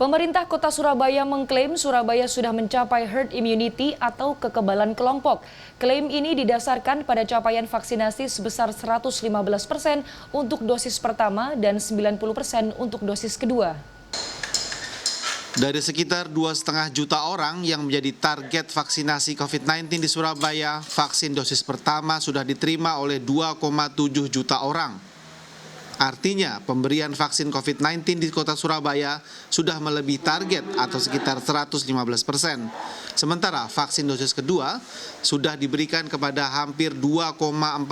Pemerintah Kota Surabaya mengklaim Surabaya sudah mencapai herd immunity atau kekebalan kelompok. Klaim ini didasarkan pada capaian vaksinasi sebesar 115% untuk dosis pertama dan 90% untuk dosis kedua. Dari sekitar 2,5 juta orang yang menjadi target vaksinasi COVID-19 di Surabaya, vaksin dosis pertama sudah diterima oleh 2,7 juta orang. Artinya, pemberian vaksin COVID-19 di kota Surabaya sudah melebihi target atau sekitar 115%. Sementara vaksin dosis kedua sudah diberikan kepada hampir 2,4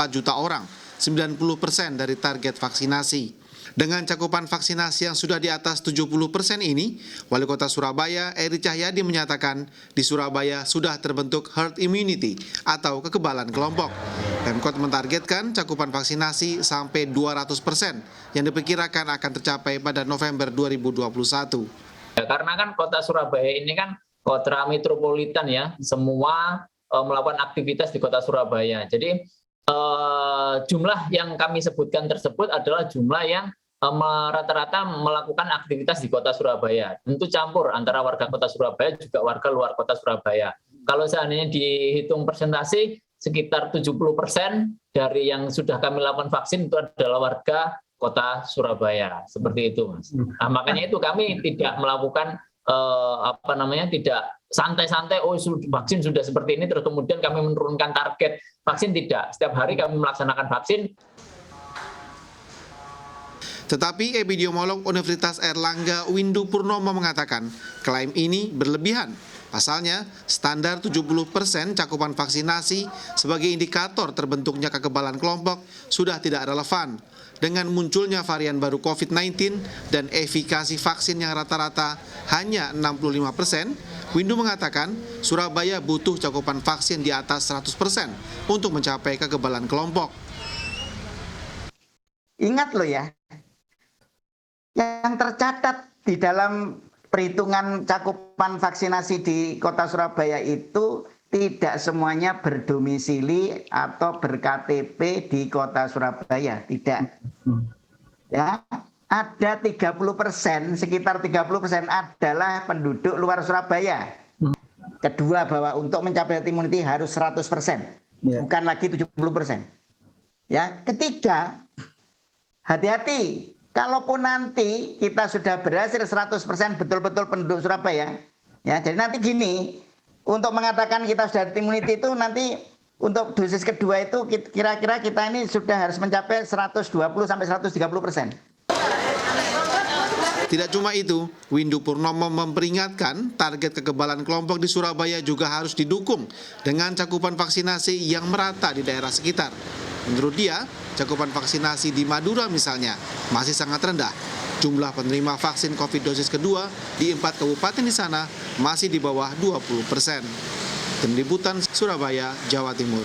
juta orang, 90% dari target vaksinasi. Dengan cakupan vaksinasi yang sudah di atas 70% ini, Wali Kota Surabaya Eri Cahyadi menyatakan di Surabaya sudah terbentuk herd immunity atau kekebalan kelompok. Pemkot mentargetkan cakupan vaksinasi sampai 200% yang diperkirakan akan tercapai pada November 2021. Ya, karena kan Kota Surabaya ini kan kota metropolitan ya, semua melakukan aktivitas di Kota Surabaya. Jadi jumlah yang kami sebutkan tersebut adalah jumlah yang rata-rata melakukan aktivitas di Kota Surabaya. Tentu campur antara warga Kota Surabaya juga warga luar Kota Surabaya. Kalau seandainya dihitung persentase, sekitar 70% dari yang sudah kami lakukan vaksin itu adalah warga Kota Surabaya. Seperti itu, Mas. Nah, makanya itu kami tidak melakukan tidak santai-santai, vaksin sudah seperti ini, terus kemudian kami menurunkan target vaksin, tidak. Setiap hari kami melaksanakan vaksin. Tetapi epidemiolog Universitas Airlangga Windu Purnomo mengatakan klaim ini berlebihan. Pasalnya, standar 70% cakupan vaksinasi sebagai indikator terbentuknya kekebalan kelompok sudah tidak relevan. Dengan munculnya varian baru COVID-19 dan efikasi vaksin yang rata-rata hanya 65%, Windu mengatakan Surabaya butuh cakupan vaksin di atas 100% untuk mencapai kekebalan kelompok. Ingat loh ya, yang tercatat di dalam perhitungan cakupan vaksinasi di Kota Surabaya itu tidak semuanya berdomisili atau ber-KTP di Kota Surabaya, tidak. Ya, ada 30%, sekitar 30% adalah penduduk luar Surabaya. Kedua, bahwa untuk mencapai herd immunity harus 100%, bukan lagi 70%. Ya, ketiga, hati-hati. Kalaupun nanti kita sudah berhasil 100% betul-betul penduduk Surabaya, ya, jadi nanti gini, untuk mengatakan kita sudah herd immunity itu nanti untuk dosis kedua itu kira-kira kita ini sudah harus mencapai 120-130%. Tidak cuma itu, Windu Purnomo memperingatkan target kekebalan kelompok di Surabaya juga harus didukung dengan cakupan vaksinasi yang merata di daerah sekitar. Menurut dia, cakupan vaksinasi di Madura misalnya masih sangat rendah. Jumlah penerima vaksin COVID dosis kedua di 4 kabupaten di sana masih di bawah 20%. Tim Liputan Surabaya, Jawa Timur.